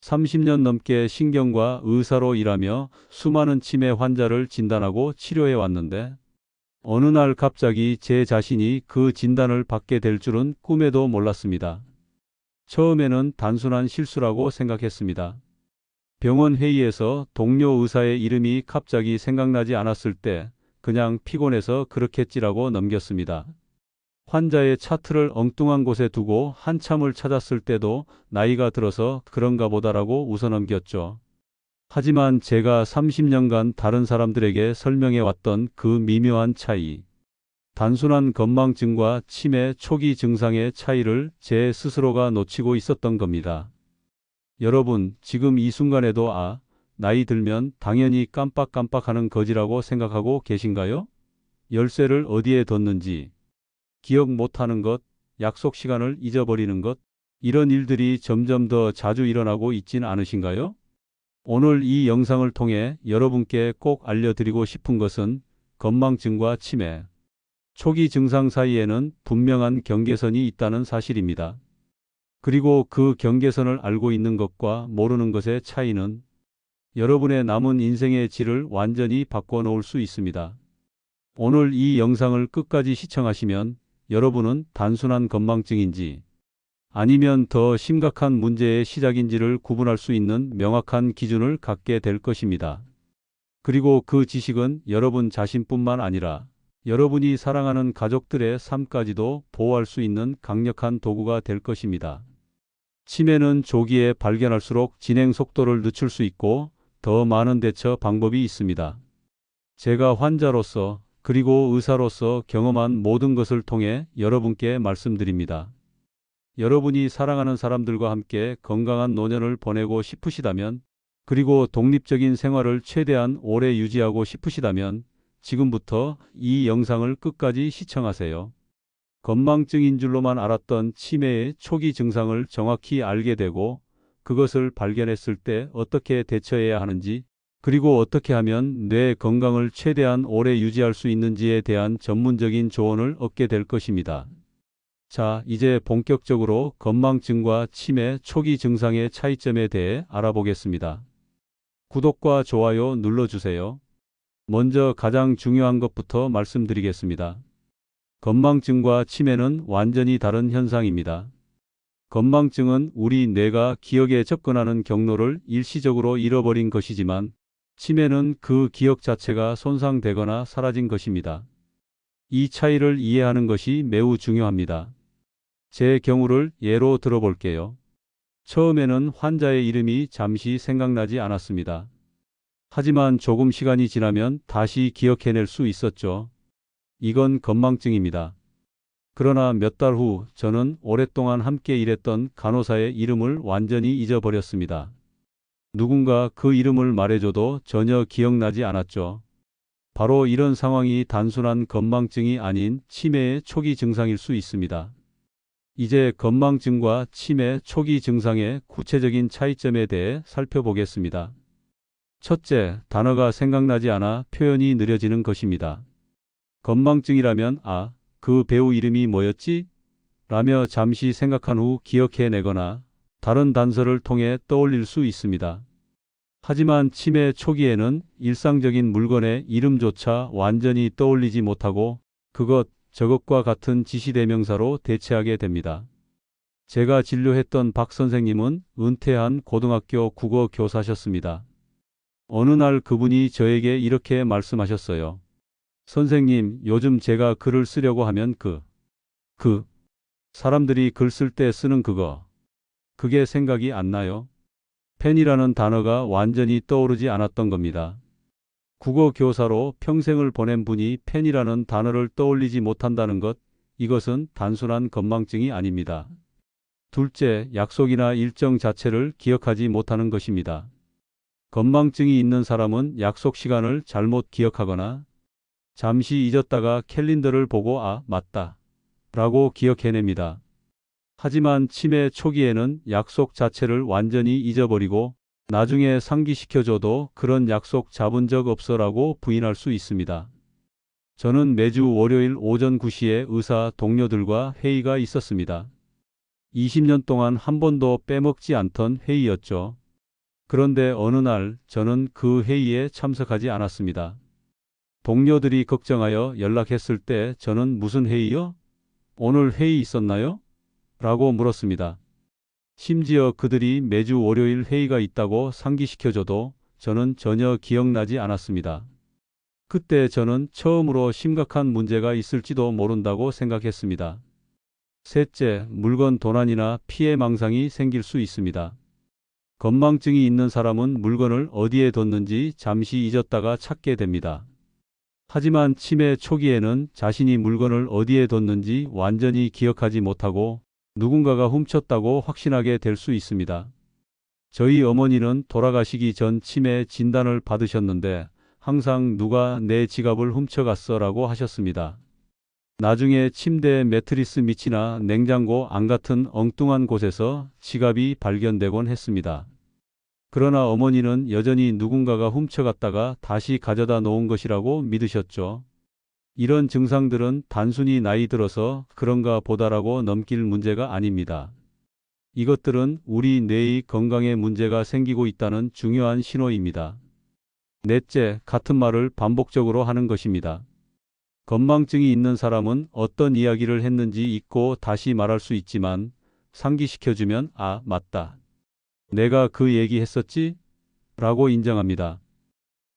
30년 넘게 신경과 의사로 일하며 수많은 치매 환자를 진단하고 치료해 왔는데 어느 날 갑자기 제 자신이 그 진단을 받게 될 줄은 꿈에도 몰랐습니다. 처음에는 단순한 실수라고 생각했습니다. 병원 회의에서 동료 의사의 이름이 갑자기 생각나지 않았을 때 그냥 피곤해서 그렇겠지라고 넘겼습니다. 환자의 차트를 엉뚱한 곳에 두고 한참을 찾았을 때도 나이가 들어서 그런가 보다라고 웃어넘겼죠. 하지만 제가 30년간 다른 사람들에게 설명해 왔던 그 미묘한 차이, 단순한 건망증과 치매 초기 증상의 차이를 제 스스로가 놓치고 있었던 겁니다. 여러분, 지금 이 순간에도 나이 들면 당연히 깜빡깜빡하는 거지라고 생각하고 계신가요? 열쇠를 어디에 뒀는지, 기억 못하는 것, 약속 시간을 잊어버리는 것, 이런 일들이 점점 더 자주 일어나고 있진 않으신가요? 오늘 이 영상을 통해 여러분께 꼭 알려드리고 싶은 것은 건망증과 치매, 초기 증상 사이에는 분명한 경계선이 있다는 사실입니다. 그리고 그 경계선을 알고 있는 것과 모르는 것의 차이는 여러분의 남은 인생의 질을 완전히 바꿔놓을 수 있습니다. 오늘 이 영상을 끝까지 시청하시면 여러분은 단순한 건망증인지 아니면 더 심각한 문제의 시작인지를 구분할 수 있는 명확한 기준을 갖게 될 것입니다. 그리고 그 지식은 여러분 자신뿐만 아니라 여러분이 사랑하는 가족들의 삶까지도 보호할 수 있는 강력한 도구가 될 것입니다. 치매는 조기에 발견할수록 진행 속도를 늦출 수 있고 더 많은 대처 방법이 있습니다. 제가 환자로서 그리고 의사로서 경험한 모든 것을 통해 여러분께 말씀드립니다. 여러분이 사랑하는 사람들과 함께 건강한 노년을 보내고 싶으시다면, 그리고 독립적인 생활을 최대한 오래 유지하고 싶으시다면 지금부터 이 영상을 끝까지 시청하세요. 건망증인 줄로만 알았던 치매의 초기 증상을 정확히 알게 되고 그것을 발견했을 때 어떻게 대처해야 하는지, 그리고 어떻게 하면 뇌 건강을 최대한 오래 유지할 수 있는지에 대한 전문적인 조언을 얻게 될 것입니다. 자, 이제 본격적으로 건망증과 치매 초기 증상의 차이점에 대해 알아보겠습니다. 구독과 좋아요 눌러주세요. 먼저 가장 중요한 것부터 말씀드리겠습니다. 건망증과 치매는 완전히 다른 현상입니다. 건망증은 우리 뇌가 기억에 접근하는 경로를 일시적으로 잃어버린 것이지만 치매는 그 기억 자체가 손상되거나 사라진 것입니다. 이 차이를 이해하는 것이 매우 중요합니다. 제 경우를 예로 들어볼게요. 처음에는 환자의 이름이 잠시 생각나지 않았습니다. 하지만 조금 시간이 지나면 다시 기억해낼 수 있었죠. 이건 건망증입니다. 그러나 몇 달 후 저는 오랫동안 함께 일했던 간호사의 이름을 완전히 잊어버렸습니다. 누군가 그 이름을 말해줘도 전혀 기억나지 않았죠. 바로 이런 상황이 단순한 건망증이 아닌 치매의 초기 증상일 수 있습니다. 이제 건망증과 치매 초기 증상의 구체적인 차이점에 대해 살펴보겠습니다. 첫째, 단어가 생각나지 않아 표현이 느려지는 것입니다. 건망증이라면 그 배우 이름이 뭐였지? 라며 잠시 생각한 후 기억해내거나 다른 단서를 통해 떠올릴 수 있습니다. 하지만 치매 초기에는 일상적인 물건의 이름조차 완전히 떠올리지 못하고 그것, 저것과 같은 지시대명사로 대체하게 됩니다. 제가 진료했던 박 선생님은 은퇴한 고등학교 국어 교사셨습니다. 어느 날 그분이 저에게 이렇게 말씀하셨어요. 선생님, 요즘 제가 글을 쓰려고 하면 사람들이 글 쓸 때 쓰는 그게 생각이 안 나요. 펜이라는 단어가 완전히 떠오르지 않았던 겁니다. 국어 교사로 평생을 보낸 분이 펜이라는 단어를 떠올리지 못한다는 것, 이것은 단순한 건망증이 아닙니다. 둘째, 약속이나 일정 자체를 기억하지 못하는 것입니다. 건망증이 있는 사람은 약속 시간을 잘못 기억하거나 잠시 잊었다가 캘린더를 보고 맞다 라고 기억해냅니다. 하지만 치매 초기에는 약속 자체를 완전히 잊어버리고 나중에 상기시켜줘도 그런 약속 잡은 적 없어라고 부인할 수 있습니다. 저는 매주 월요일 오전 9시에 의사 동료들과 회의가 있었습니다. 20년 동안 한 번도 빼먹지 않던 회의였죠. 그런데 어느 날 저는 그 회의에 참석하지 않았습니다. 동료들이 걱정하여 연락했을 때 저는 무슨 회의요? 오늘 회의 있었나요? 라고 물었습니다. 심지어 그들이 매주 월요일 회의가 있다고 상기시켜줘도 저는 전혀 기억나지 않았습니다. 그때 저는 처음으로 심각한 문제가 있을지도 모른다고 생각했습니다. 셋째, 물건 도난이나 피해 망상이 생길 수 있습니다. 건망증이 있는 사람은 물건을 어디에 뒀는지 잠시 잊었다가 찾게 됩니다. 하지만 치매 초기에는 자신이 물건을 어디에 뒀는지 완전히 기억하지 못하고 누군가가 훔쳤다고 확신하게 될 수 있습니다. 저희 어머니는 돌아가시기 전 치매 진단을 받으셨는데 항상 누가 내 지갑을 훔쳐갔어 라고 하셨습니다. 나중에 침대 매트리스 밑이나 냉장고 안 같은 엉뚱한 곳에서 지갑이 발견되곤 했습니다. 그러나 어머니는 여전히 누군가가 훔쳐갔다가 다시 가져다 놓은 것이라고 믿으셨죠. 이런 증상들은 단순히 나이 들어서 그런가 보다라고 넘길 문제가 아닙니다. 이것들은 우리 뇌의 건강에 문제가 생기고 있다는 중요한 신호입니다. 넷째, 같은 말을 반복적으로 하는 것입니다. 건망증이 있는 사람은 어떤 이야기를 했는지 잊고 다시 말할 수 있지만 상기시켜주면 아, 맞다. 내가 그 얘기 했었지? 라고 인정합니다.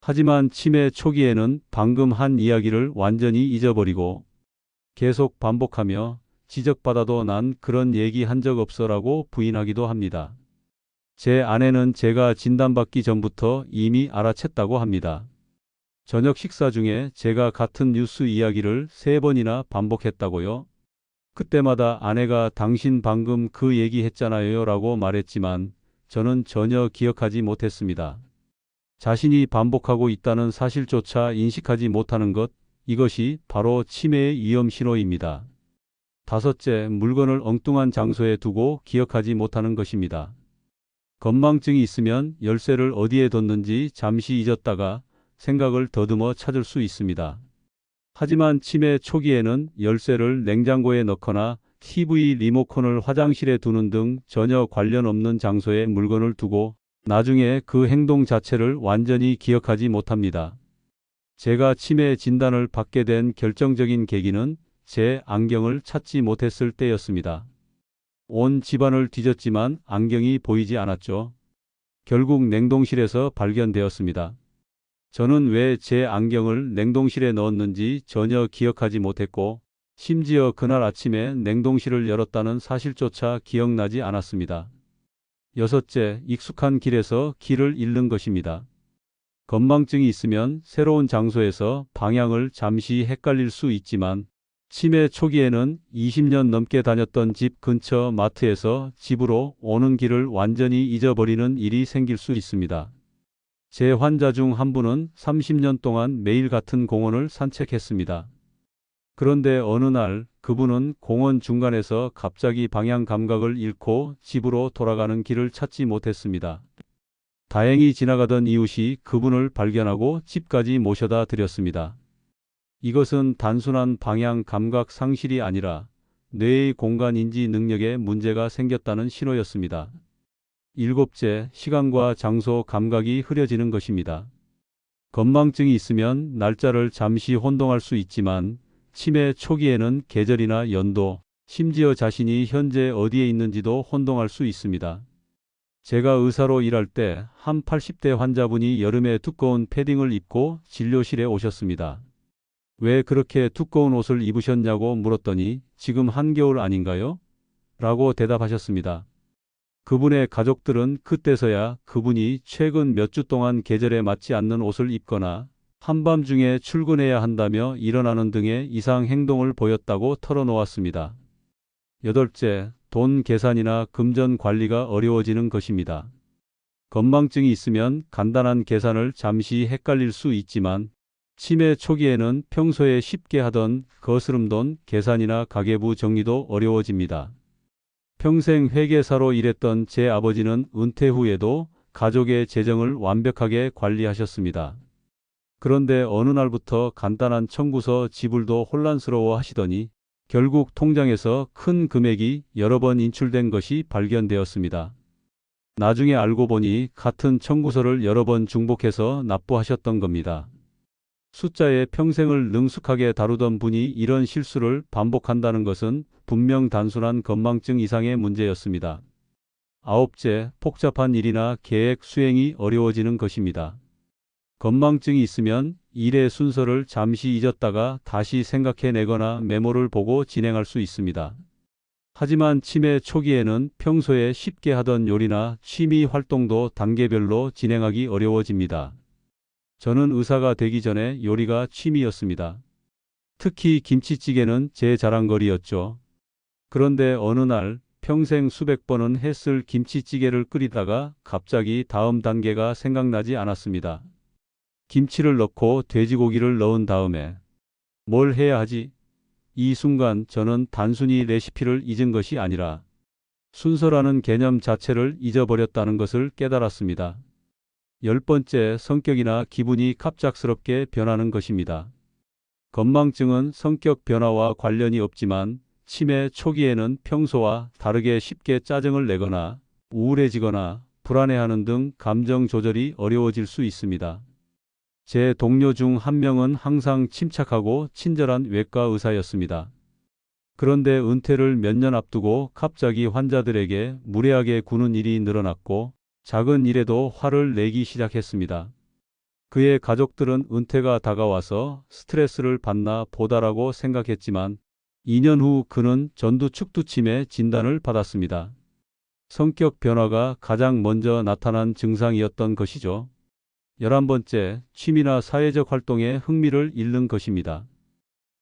하지만 치매 초기에는 방금 한 이야기를 완전히 잊어버리고 계속 반복하며 지적받아도 난 그런 얘기 한 적 없어 라고 부인하기도 합니다. 제 아내는 제가 진단받기 전부터 이미 알아챘다고 합니다. 저녁 식사 중에 제가 같은 뉴스 이야기를 3번이나 반복했다고요? 그때마다 아내가 당신 방금 그 얘기 했잖아요 라고 말했지만 저는 전혀 기억하지 못했습니다. 자신이 반복하고 있다는 사실조차 인식하지 못하는 것, 이것이 바로 치매의 위험 신호입니다. 다섯째, 물건을 엉뚱한 장소에 두고 기억하지 못하는 것입니다. 건망증이 있으면 열쇠를 어디에 뒀는지 잠시 잊었다가 생각을 더듬어 찾을 수 있습니다. 하지만 치매 초기에는 열쇠를 냉장고에 넣거나 TV 리모컨을 화장실에 두는 등 전혀 관련 없는 장소에 물건을 두고 나중에 그 행동 자체를 완전히 기억하지 못합니다. 제가 치매 진단을 받게 된 결정적인 계기는 제 안경을 찾지 못했을 때였습니다. 온 집안을 뒤졌지만 안경이 보이지 않았죠. 결국 냉동실에서 발견되었습니다. 저는 왜 제 안경을 냉동실에 넣었는지 전혀 기억하지 못했고 심지어 그날 아침에 냉동실을 열었다는 사실조차 기억나지 않았습니다. 여섯째, 익숙한 길에서 길을 잃는 것입니다. 건망증이 있으면 새로운 장소에서 방향을 잠시 헷갈릴 수 있지만 치매 초기에는 20년 넘게 다녔던 집 근처 마트에서 집으로 오는 길을 완전히 잊어버리는 일이 생길 수 있습니다. 제 환자 중 한 분은 30년 동안 매일 같은 공원을 산책했습니다. 그런데 어느 날 그분은 공원 중간에서 갑자기 방향 감각을 잃고 집으로 돌아가는 길을 찾지 못했습니다. 다행히 지나가던 이웃이 그분을 발견하고 집까지 모셔다 드렸습니다. 이것은 단순한 방향 감각 상실이 아니라 뇌의 공간 인지 능력에 문제가 생겼다는 신호였습니다. 일곱째, 시간과 장소 감각이 흐려지는 것입니다. 건망증이 있으면 날짜를 잠시 혼동할 수 있지만 치매 초기에는 계절이나 연도, 심지어 자신이 현재 어디에 있는지도 혼동할 수 있습니다. 제가 의사로 일할 때 한 80대 환자분이 여름에 두꺼운 패딩을 입고 진료실에 오셨습니다. 왜 그렇게 두꺼운 옷을 입으셨냐고 물었더니 지금 한겨울 아닌가요? 라고 대답하셨습니다. 그분의 가족들은 그때서야 그분이 최근 몇 주 동안 계절에 맞지 않는 옷을 입거나 한밤중에 출근해야 한다며 일어나는 등의 이상 행동을 보였다고 털어놓았습니다. 여덟째, 돈 계산이나 금전 관리가 어려워지는 것입니다. 건망증이 있으면 간단한 계산을 잠시 헷갈릴 수 있지만 치매 초기에는 평소에 쉽게 하던 거스름돈 계산이나 가계부 정리도 어려워집니다. 평생 회계사로 일했던 제 아버지는 은퇴 후에도 가족의 재정을 완벽하게 관리하셨습니다. 그런데 어느 날부터 간단한 청구서 지불도 혼란스러워 하시더니 결국 통장에서 큰 금액이 여러 번 인출된 것이 발견되었습니다. 나중에 알고 보니 같은 청구서를 여러 번 중복해서 납부하셨던 겁니다. 숫자에 평생을 능숙하게 다루던 분이 이런 실수를 반복한다는 것은 분명 단순한 건망증 이상의 문제였습니다. 아홉째, 복잡한 일이나 계획 수행이 어려워지는 것입니다. 건망증이 있으면 일의 순서를 잠시 잊었다가 다시 생각해내거나 메모를 보고 진행할 수 있습니다. 하지만 치매 초기에는 평소에 쉽게 하던 요리나 취미 활동도 단계별로 진행하기 어려워집니다. 저는 의사가 되기 전에 요리가 취미였습니다. 특히 김치찌개는 제 자랑거리였죠. 그런데 어느 날 평생 수백 번은 했을 김치찌개를 끓이다가 갑자기 다음 단계가 생각나지 않았습니다. 김치를 넣고 돼지고기를 넣은 다음에 뭘 해야 하지? 이 순간 저는 단순히 레시피를 잊은 것이 아니라 순서라는 개념 자체를 잊어버렸다는 것을 깨달았습니다. 열 번째, 성격이나 기분이 갑작스럽게 변하는 것입니다. 건망증은 성격 변화와 관련이 없지만 치매 초기에는 평소와 다르게 쉽게 짜증을 내거나 우울해지거나 불안해하는 등 감정 조절이 어려워질 수 있습니다. 제 동료 중 한 명은 항상 침착하고 친절한 외과 의사였습니다. 그런데 은퇴를 몇 년 앞두고 갑자기 환자들에게 무례하게 구는 일이 늘어났고 작은 일에도 화를 내기 시작했습니다. 그의 가족들은 은퇴가 다가와서 스트레스를 받나 보다라고 생각했지만 2년 후 그는 전두축두침의 진단을 받았습니다. 성격 변화가 가장 먼저 나타난 증상이었던 것이죠. 11번째, 취미나 사회적 활동에 흥미를 잃는 것입니다.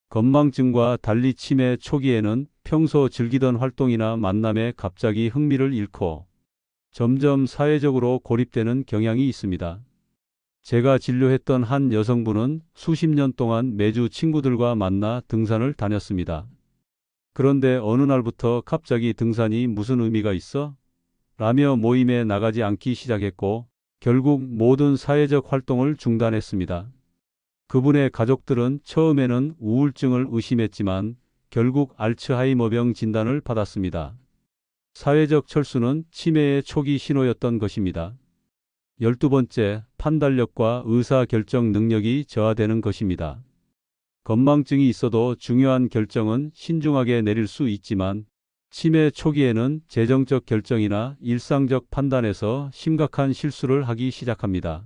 건망증과 달리 치매 초기에는 평소 즐기던 활동이나 만남에 갑자기 흥미를 잃고 점점 사회적으로 고립되는 경향이 있습니다. 제가 진료했던 한 여성분은 수십 년 동안 매주 친구들과 만나 등산을 다녔습니다. 그런데 어느 날부터 갑자기 등산이 무슨 의미가 있어? 라며 모임에 나가지 않기 시작했고 결국 모든 사회적 활동을 중단했습니다. 그분의 가족들은 처음에는 우울증을 의심했지만 결국 알츠하이머병 진단을 받았습니다. 사회적 철수는 치매의 초기 신호였던 것입니다. 12번째, 판단력과 의사결정 능력이 저하되는 것입니다. 건망증이 있어도 중요한 결정은 신중하게 내릴 수 있지만 치매 초기에는 재정적 결정이나 일상적 판단에서 심각한 실수를 하기 시작합니다.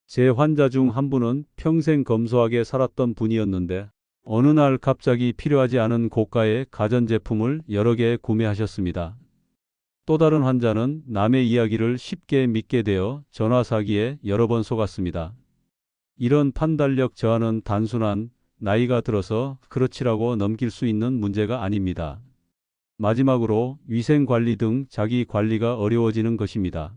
제 환자 중 한 분은 평생 검소하게 살았던 분이었는데 어느 날 갑자기 필요하지 않은 고가의 가전제품을 여러 개 구매하셨습니다. 또 다른 환자는 남의 이야기를 쉽게 믿게 되어 전화 사기에 여러 번 속았습니다. 이런 판단력 저하는 단순한 나이가 들어서 그렇지라고 넘길 수 있는 문제가 아닙니다. 마지막으로 위생관리 등 자기 관리가 어려워지는 것입니다.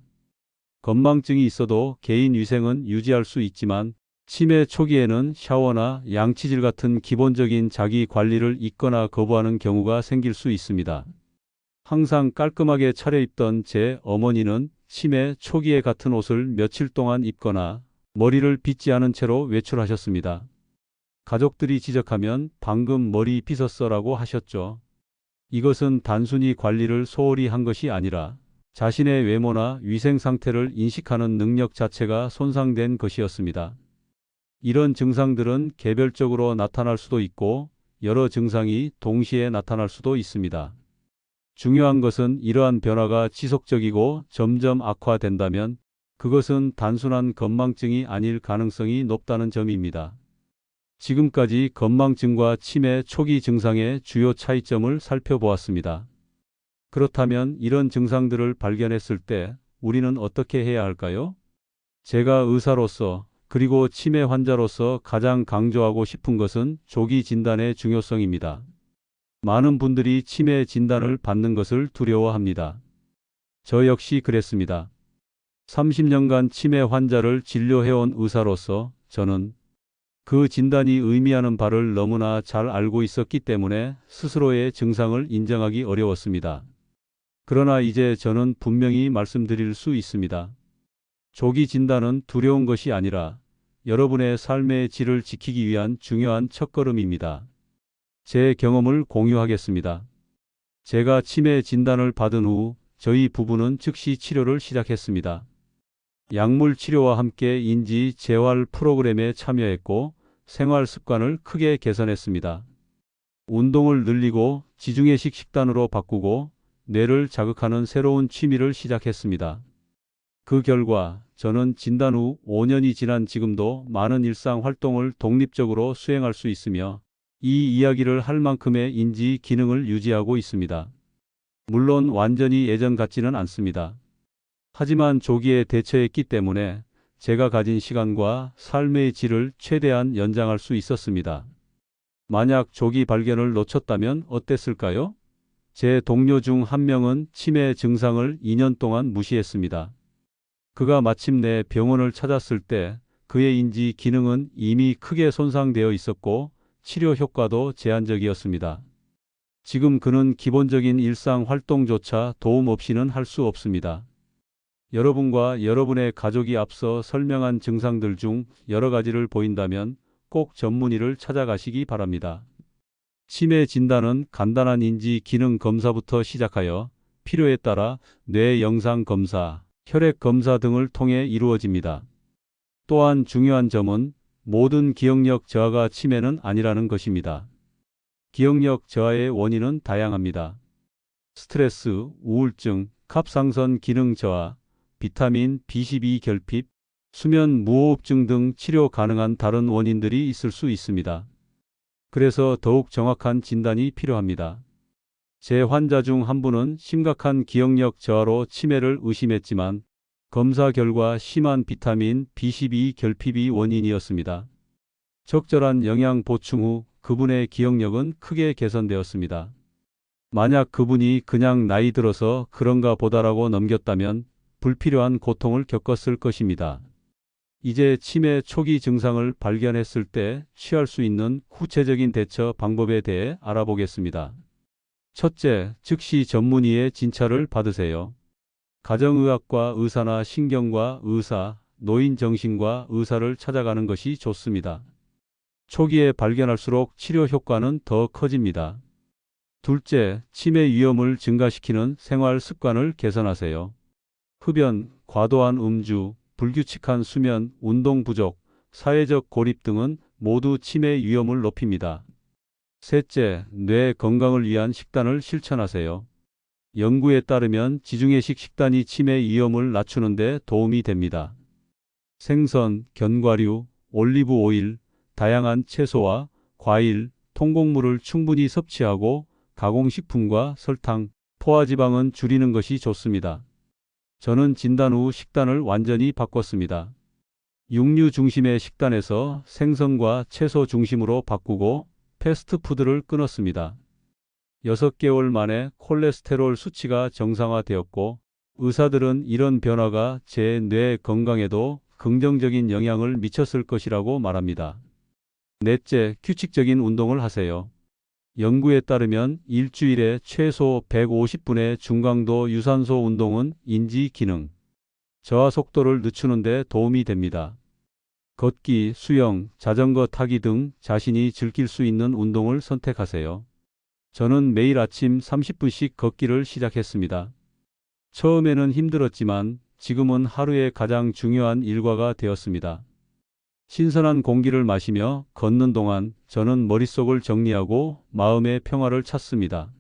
건망증이 있어도 개인 위생은 유지할 수 있지만 치매 초기에는 샤워나 양치질 같은 기본적인 자기 관리를 잊거나 거부하는 경우가 생길 수 있습니다. 항상 깔끔하게 차려입던 제 어머니는 치매 초기에 같은 옷을 며칠 동안 입거나 머리를 빗지 않은 채로 외출하셨습니다. 가족들이 지적하면 방금 머리 빗었어라고 하셨죠. 이것은 단순히 관리를 소홀히 한 것이 아니라 자신의 외모나 위생 상태를 인식하는 능력 자체가 손상된 것이었습니다. 이런 증상들은 개별적으로 나타날 수도 있고 여러 증상이 동시에 나타날 수도 있습니다. 중요한 것은 이러한 변화가 지속적이고 점점 악화된다면 그것은 단순한 건망증이 아닐 가능성이 높다는 점입니다. 지금까지 건망증과 치매 초기 증상의 주요 차이점을 살펴보았습니다. 그렇다면 이런 증상들을 발견했을 때 우리는 어떻게 해야 할까요? 제가 의사로서 그리고 치매 환자로서 가장 강조하고 싶은 것은 조기 진단의 중요성입니다. 많은 분들이 치매 진단을 받는 것을 두려워합니다. 저 역시 그랬습니다. 30년간 치매 환자를 진료해온 의사로서 저는 그 진단이 의미하는 바를 너무나 잘 알고 있었기 때문에 스스로의 증상을 인정하기 어려웠습니다. 그러나 이제 저는 분명히 말씀드릴 수 있습니다. 조기 진단은 두려운 것이 아니라 여러분의 삶의 질을 지키기 위한 중요한 첫걸음입니다. 제 경험을 공유하겠습니다. 제가 치매 진단을 받은 후 저희 부부는 즉시 치료를 시작했습니다. 약물 치료와 함께 인지 재활 프로그램에 참여했고 생활 습관을 크게 개선했습니다. 운동을 늘리고 지중해식 식단으로 바꾸고 뇌를 자극하는 새로운 취미를 시작했습니다. 그 결과 저는 진단 후 5년이 지난 지금도 많은 일상 활동을 독립적으로 수행할 수 있으며 이 이야기를 할 만큼의 인지 기능을 유지하고 있습니다. 물론 완전히 예전 같지는 않습니다. 하지만 조기에 대처했기 때문에 제가 가진 시간과 삶의 질을 최대한 연장할 수 있었습니다. 만약 조기 발견을 놓쳤다면 어땠을까요? 제 동료 중 한 명은 치매 증상을 2년 동안 무시했습니다. 그가 마침내 병원을 찾았을 때 그의 인지 기능은 이미 크게 손상되어 있었고 치료 효과도 제한적이었습니다. 지금 그는 기본적인 일상 활동조차 도움 없이는 할 수 없습니다. 여러분과 여러분의 가족이 앞서 설명한 증상들 중 여러 가지를 보인다면 꼭 전문의를 찾아가시기 바랍니다. 치매 진단은 간단한 인지 기능 검사부터 시작하여 필요에 따라 뇌 영상 검사, 혈액 검사 등을 통해 이루어집니다. 또한 중요한 점은 모든 기억력 저하가 치매는 아니라는 것입니다. 기억력 저하의 원인은 다양합니다. 스트레스, 우울증, 갑상선 기능 저하, 비타민 B12 결핍, 수면 무호흡증 등 치료 가능한 다른 원인들이 있을 수 있습니다. 그래서 더욱 정확한 진단이 필요합니다. 제 환자 중 한 분은 심각한 기억력 저하로 치매를 의심했지만 검사 결과 심한 비타민 B12 결핍이 원인이었습니다. 적절한 영양 보충 후 그분의 기억력은 크게 개선되었습니다. 만약 그분이 그냥 나이 들어서 그런가 보다라고 넘겼다면 불필요한 고통을 겪었을 것입니다. 이제 치매 초기 증상을 발견했을 때 취할 수 있는 구체적인 대처 방법에 대해 알아보겠습니다. 첫째, 즉시 전문의의 진찰을 받으세요. 가정의학과 의사나 신경과 의사, 노인정신과 의사를 찾아가는 것이 좋습니다. 초기에 발견할수록 치료 효과는 더 커집니다. 둘째, 치매 위험을 증가시키는 생활 습관을 개선하세요. 흡연, 과도한 음주, 불규칙한 수면, 운동 부족, 사회적 고립 등은 모두 치매 위험을 높입니다. 셋째, 뇌 건강을 위한 식단을 실천하세요. 연구에 따르면 지중해식 식단이 치매 위험을 낮추는 데 도움이 됩니다. 생선, 견과류, 올리브 오일, 다양한 채소와 과일, 통곡물을 충분히 섭취하고 가공식품과 설탕, 포화지방은 줄이는 것이 좋습니다. 저는 진단 후 식단을 완전히 바꿨습니다. 육류 중심의 식단에서 생선과 채소 중심으로 바꾸고 패스트푸드를 끊었습니다. 6개월 만에 콜레스테롤 수치가 정상화되었고 의사들은 이런 변화가 제 뇌 건강에도 긍정적인 영향을 미쳤을 것이라고 말합니다. 넷째, 규칙적인 운동을 하세요. 연구에 따르면 일주일에 최소 150분의 중강도 유산소 운동은 인지 기능, 저하 속도를 늦추는 데 도움이 됩니다. 걷기, 수영, 자전거 타기 등 자신이 즐길 수 있는 운동을 선택하세요. 저는 매일 아침 30분씩 걷기를 시작했습니다. 처음에는 힘들었지만 지금은 하루의 가장 중요한 일과가 되었습니다. 신선한 공기를 마시며 걷는 동안 저는 머릿속을 정리하고 마음의 평화를 찾습니다.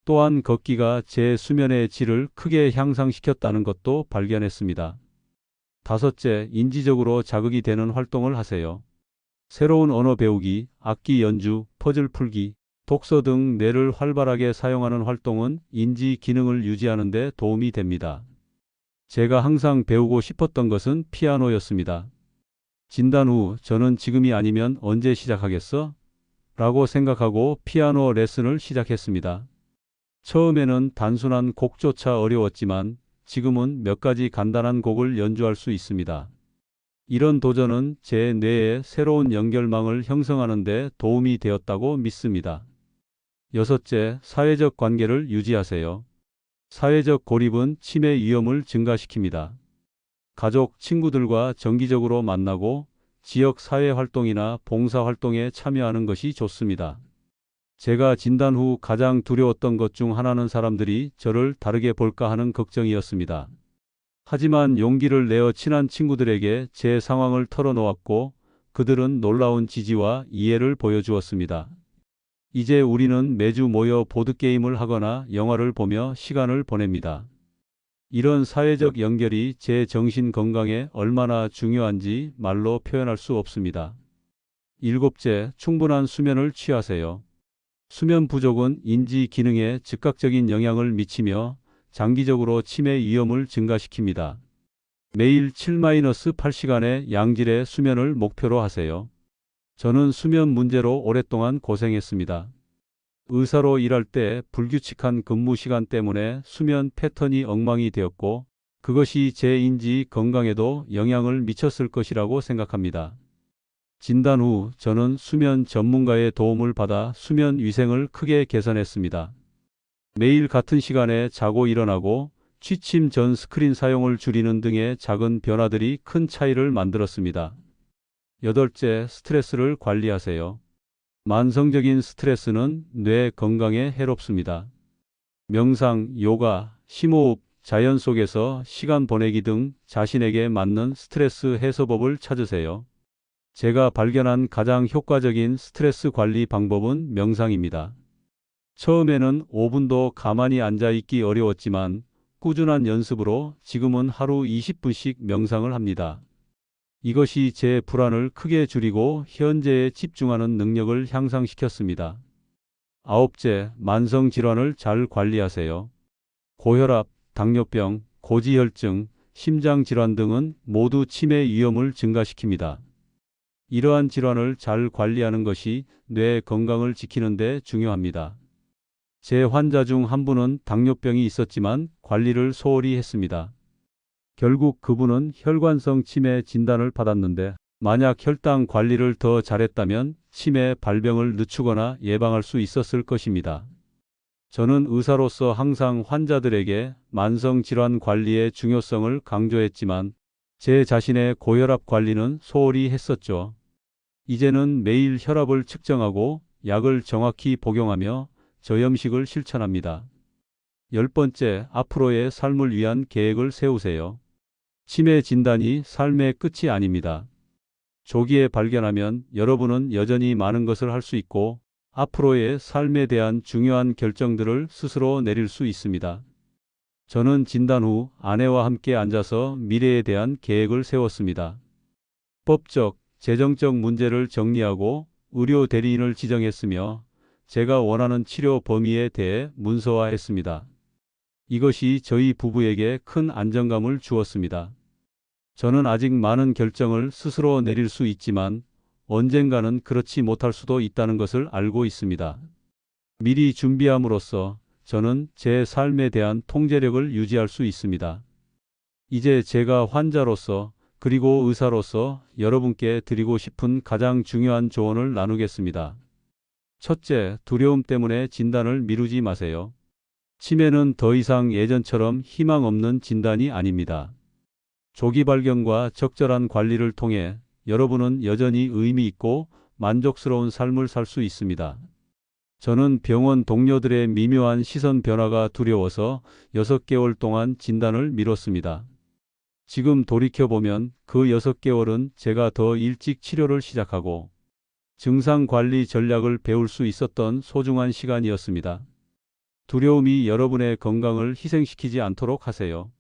또한 걷기가 제 수면의 질을 크게 향상시켰다는 것도 발견했습니다. 다섯째, 인지적으로 자극이 되는 활동을 하세요. 새로운 언어 배우기, 악기 연주, 퍼즐 풀기, 독서 등 뇌를 활발하게 사용하는 활동은 인지 기능을 유지하는 데 도움이 됩니다. 제가 항상 배우고 싶었던 것은 피아노였습니다. 진단 후 저는 지금이 아니면 언제 시작하겠어? 라고 생각하고 피아노 레슨을 시작했습니다. 처음에는 단순한 곡조차 어려웠지만 지금은 몇 가지 간단한 곡을 연주할 수 있습니다. 이런 도전은 제 뇌의 새로운 연결망을 형성하는 데 도움이 되었다고 믿습니다. 여섯째, 사회적 관계를 유지하세요. 사회적 고립은 치매 위험을 증가시킵니다. 가족, 친구들과 정기적으로 만나고 지역 사회 활동이나 봉사 활동에 참여하는 것이 좋습니다. 제가 진단 후 가장 두려웠던 것 중 하나는 사람들이 저를 다르게 볼까 하는 걱정이었습니다. 하지만 용기를 내어 친한 친구들에게 제 상황을 털어놓았고 그들은 놀라운 지지와 이해를 보여주었습니다. 이제 우리는 매주 모여 보드게임을 하거나 영화를 보며 시간을 보냅니다. 이런 사회적 연결이 제 정신 건강에 얼마나 중요한지 말로 표현할 수 없습니다. 일곱째, 충분한 수면을 취하세요. 수면 부족은 인지 기능에 즉각적인 영향을 미치며 장기적으로 치매 위험을 증가시킵니다. 매일 7-8시간의 양질의 수면을 목표로 하세요. 저는 수면 문제로 오랫동안 고생했습니다. 의사로 일할 때 불규칙한 근무 시간 때문에 수면 패턴이 엉망이 되었고 그것이 제 인지 건강에도 영향을 미쳤을 것이라고 생각합니다. 진단 후 저는 수면 전문가의 도움을 받아 수면 위생을 크게 개선했습니다. 매일 같은 시간에 자고 일어나고 취침 전 스크린 사용을 줄이는 등의 작은 변화들이 큰 차이를 만들었습니다. 여덟째, 스트레스를 관리하세요. 만성적인 스트레스는 뇌 건강에 해롭습니다. 명상, 요가, 심호흡, 자연 속에서 시간 보내기 등 자신에게 맞는 스트레스 해소법을 찾으세요. 제가 발견한 가장 효과적인 스트레스 관리 방법은 명상입니다. 처음에는 5분도 가만히 앉아 있기 어려웠지만 꾸준한 연습으로 지금은 하루 20분씩 명상을 합니다. 이것이 제 불안을 크게 줄이고 현재에 집중하는 능력을 향상시켰습니다. 아홉째, 만성 질환을 잘 관리하세요. 고혈압, 당뇨병, 고지혈증, 심장질환 등은 모두 치매 위험을 증가시킵니다. 이러한 질환을 잘 관리하는 것이 뇌 건강을 지키는 데 중요합니다. 제 환자 중 한 분은 당뇨병이 있었지만 관리를 소홀히 했습니다. 결국 그분은 혈관성 치매 진단을 받았는데 만약 혈당 관리를 더 잘했다면 치매 발병을 늦추거나 예방할 수 있었을 것입니다. 저는 의사로서 항상 환자들에게 만성 질환 관리의 중요성을 강조했지만 제 자신의 고혈압 관리는 소홀히 했었죠. 이제는 매일 혈압을 측정하고 약을 정확히 복용하며 저염식을 실천합니다. 열 번째, 앞으로의 삶을 위한 계획을 세우세요. 치매 진단이 삶의 끝이 아닙니다. 조기에 발견하면 여러분은 여전히 많은 것을 할 수 있고 앞으로의 삶에 대한 중요한 결정들을 스스로 내릴 수 있습니다. 저는 진단 후 아내와 함께 앉아서 미래에 대한 계획을 세웠습니다. 법적, 재정적 문제를 정리하고 의료 대리인을 지정했으며 제가 원하는 치료 범위에 대해 문서화했습니다. 이것이 저희 부부에게 큰 안정감을 주었습니다. 저는 아직 많은 결정을 스스로 내릴 수 있지만 언젠가는 그렇지 못할 수도 있다는 것을 알고 있습니다. 미리 준비함으로써 저는 제 삶에 대한 통제력을 유지할 수 있습니다. 이제 제가 환자로서 그리고 의사로서 여러분께 드리고 싶은 가장 중요한 조언을 나누겠습니다. 첫째, 두려움 때문에 진단을 미루지 마세요. 치매는 더 이상 예전처럼 희망 없는 진단이 아닙니다. 조기 발견과 적절한 관리를 통해 여러분은 여전히 의미 있고 만족스러운 삶을 살 수 있습니다. 저는 병원 동료들의 미묘한 시선 변화가 두려워서 6개월 동안 진단을 미뤘습니다. 지금 돌이켜보면 그 6개월은 제가 더 일찍 치료를 시작하고 증상 관리 전략을 배울 수 있었던 소중한 시간이었습니다. 두려움이 여러분의 건강을 희생시키지 않도록 하세요.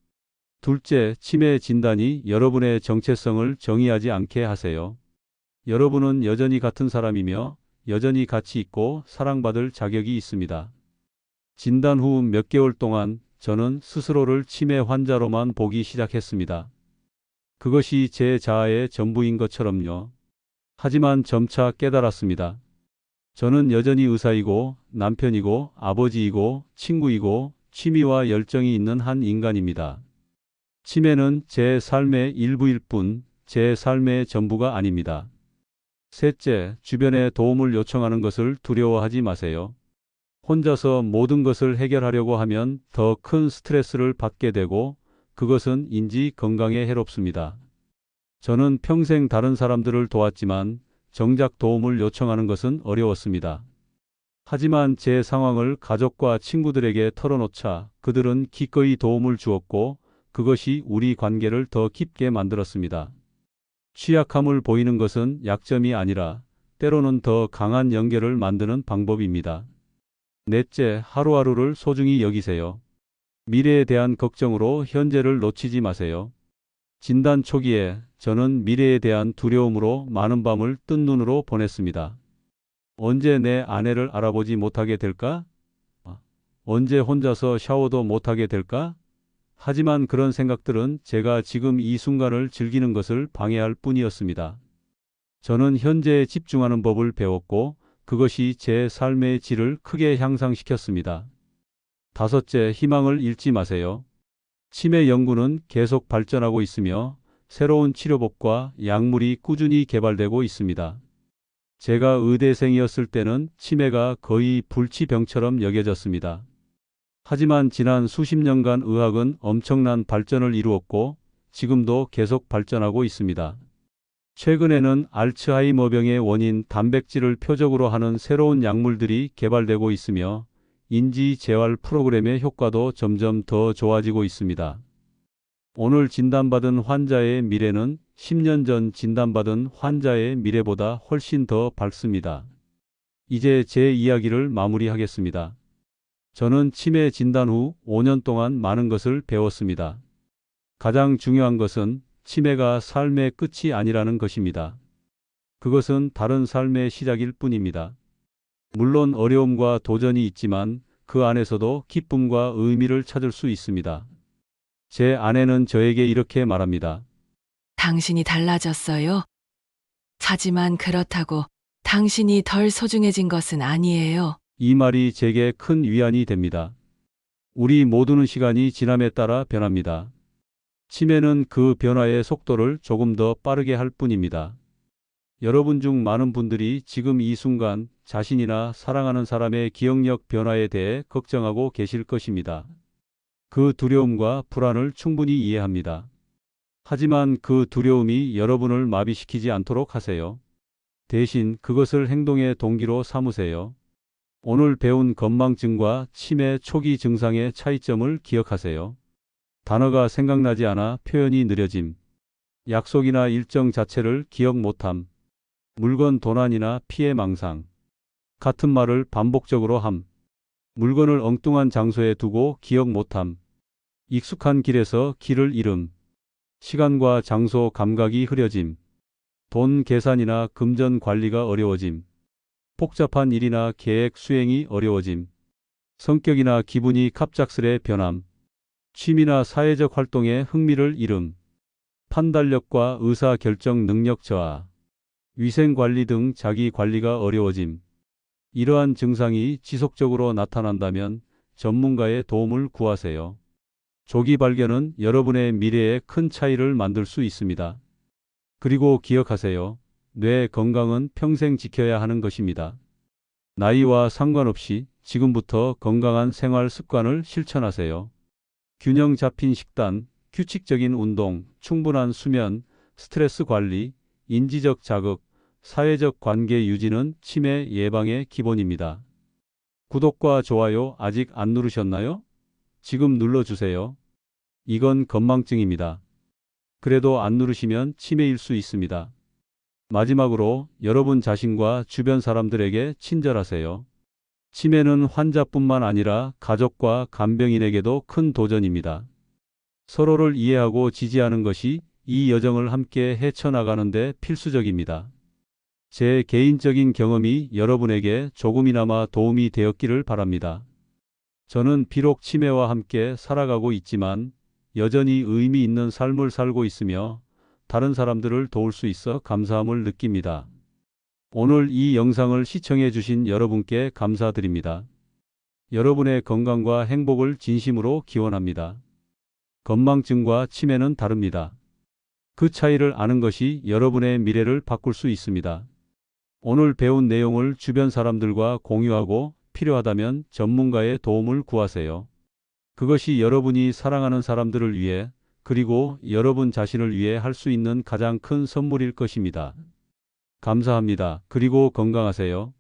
둘째, 치매 진단이 여러분의 정체성을 정의하지 않게 하세요. 여러분은 여전히 같은 사람이며 여전히 가치 있고 사랑받을 자격이 있습니다. 진단 후 몇 개월 동안 저는 스스로를 치매 환자로만 보기 시작했습니다. 그것이 제 자아의 전부인 것처럼요. 하지만 점차 깨달았습니다. 저는 여전히 의사이고 남편이고 아버지이고 친구이고 취미와 열정이 있는 한 인간입니다. 치매는 제 삶의 일부일 뿐 제 삶의 전부가 아닙니다. 셋째, 주변에 도움을 요청하는 것을 두려워하지 마세요. 혼자서 모든 것을 해결하려고 하면 더 큰 스트레스를 받게 되고 그것은 인지 건강에 해롭습니다. 저는 평생 다른 사람들을 도왔지만 정작 도움을 요청하는 것은 어려웠습니다. 하지만 제 상황을 가족과 친구들에게 털어놓자 그들은 기꺼이 도움을 주었고 그것이 우리 관계를 더 깊게 만들었습니다. 취약함을 보이는 것은 약점이 아니라 때로는 더 강한 연결을 만드는 방법입니다. 넷째, 하루하루를 소중히 여기세요. 미래에 대한 걱정으로 현재를 놓치지 마세요. 진단 초기에 저는 미래에 대한 두려움으로 많은 밤을 뜬 눈으로 보냈습니다. 언제 내 아내를 알아보지 못하게 될까? 언제 혼자서 샤워도 못하게 될까? 하지만 그런 생각들은 제가 지금 이 순간을 즐기는 것을 방해할 뿐이었습니다. 저는 현재에 집중하는 법을 배웠고 그것이 제 삶의 질을 크게 향상시켰습니다. 다섯째, 희망을 잃지 마세요. 치매 연구는 계속 발전하고 있으며 새로운 치료법과 약물이 꾸준히 개발되고 있습니다. 제가 의대생이었을 때는 치매가 거의 불치병처럼 여겨졌습니다. 하지만 지난 수십 년간 의학은 엄청난 발전을 이루었고 지금도 계속 발전하고 있습니다. 최근에는 알츠하이머병의 원인 단백질을 표적으로 하는 새로운 약물들이 개발되고 있으며 인지 재활 프로그램의 효과도 점점 더 좋아지고 있습니다. 오늘 진단받은 환자의 미래는 10년 전 진단받은 환자의 미래보다 훨씬 더 밝습니다. 이제 제 이야기를 마무리하겠습니다. 저는 치매 진단 후 5년 동안 많은 것을 배웠습니다. 가장 중요한 것은 치매가 삶의 끝이 아니라는 것입니다. 그것은 다른 삶의 시작일 뿐입니다. 물론 어려움과 도전이 있지만 그 안에서도 기쁨과 의미를 찾을 수 있습니다. 제 아내는 저에게 이렇게 말합니다. 당신이 달라졌어요. 하지만 그렇다고 당신이 덜 소중해진 것은 아니에요. 이 말이 제게 큰 위안이 됩니다. 우리 모두는 시간이 지남에 따라 변합니다. 치매는 그 변화의 속도를 조금 더 빠르게 할 뿐입니다. 여러분 중 많은 분들이 지금 이 순간 자신이나 사랑하는 사람의 기억력 변화에 대해 걱정하고 계실 것입니다. 그 두려움과 불안을 충분히 이해합니다. 하지만 그 두려움이 여러분을 마비시키지 않도록 하세요. 대신 그것을 행동의 동기로 삼으세요. 오늘 배운 건망증과 치매 초기 증상의 차이점을 기억하세요. 단어가 생각나지 않아 표현이 느려짐. 약속이나 일정 자체를 기억 못함. 물건 도난이나 피해 망상. 같은 말을 반복적으로 함. 물건을 엉뚱한 장소에 두고 기억 못함. 익숙한 길에서 길을 잃음. 시간과 장소 감각이 흐려짐. 돈 계산이나 금전 관리가 어려워짐. 복잡한 일이나 계획 수행이 어려워짐. 성격이나 기분이 갑작스레 변함. 취미나 사회적 활동에 흥미를 잃음. 판단력과 의사결정 능력 저하. 위생관리 등 자기 관리가 어려워짐. 이러한 증상이 지속적으로 나타난다면 전문가의 도움을 구하세요. 조기 발견은 여러분의 미래에 큰 차이를 만들 수 있습니다. 그리고 기억하세요. 뇌 건강은 평생 지켜야 하는 것입니다. 나이와 상관없이 지금부터 건강한 생활 습관을 실천하세요. 균형 잡힌 식단, 규칙적인 운동, 충분한 수면, 스트레스 관리, 인지적 자극, 사회적 관계 유지는 치매 예방의 기본입니다. 구독과 좋아요 아직 안 누르셨나요? 지금 눌러주세요. 이건 건망증입니다. 그래도 안 누르시면 치매일 수 있습니다. 마지막으로 여러분 자신과 주변 사람들에게 친절하세요. 치매는 환자뿐만 아니라 가족과 간병인에게도 큰 도전입니다. 서로를 이해하고 지지하는 것이 이 여정을 함께 헤쳐나가는 데 필수적입니다. 제 개인적인 경험이 여러분에게 조금이나마 도움이 되었기를 바랍니다. 저는 비록 치매와 함께 살아가고 있지만 여전히 의미 있는 삶을 살고 있으며 다른 사람들을 도울 수 있어 감사함을 느낍니다. 오늘 이 영상을 시청해 주신 여러분께 감사드립니다. 여러분의 건강과 행복을 진심으로 기원합니다. 건망증과 치매는 다릅니다. 그 차이를 아는 것이 여러분의 미래를 바꿀 수 있습니다. 오늘 배운 내용을 주변 사람들과 공유하고 필요하다면 전문가의 도움을 구하세요. 그것이 여러분이 사랑하는 사람들을 위해 그리고 여러분 자신을 위해 할 수 있는 가장 큰 선물일 것입니다. 감사합니다. 그리고 건강하세요.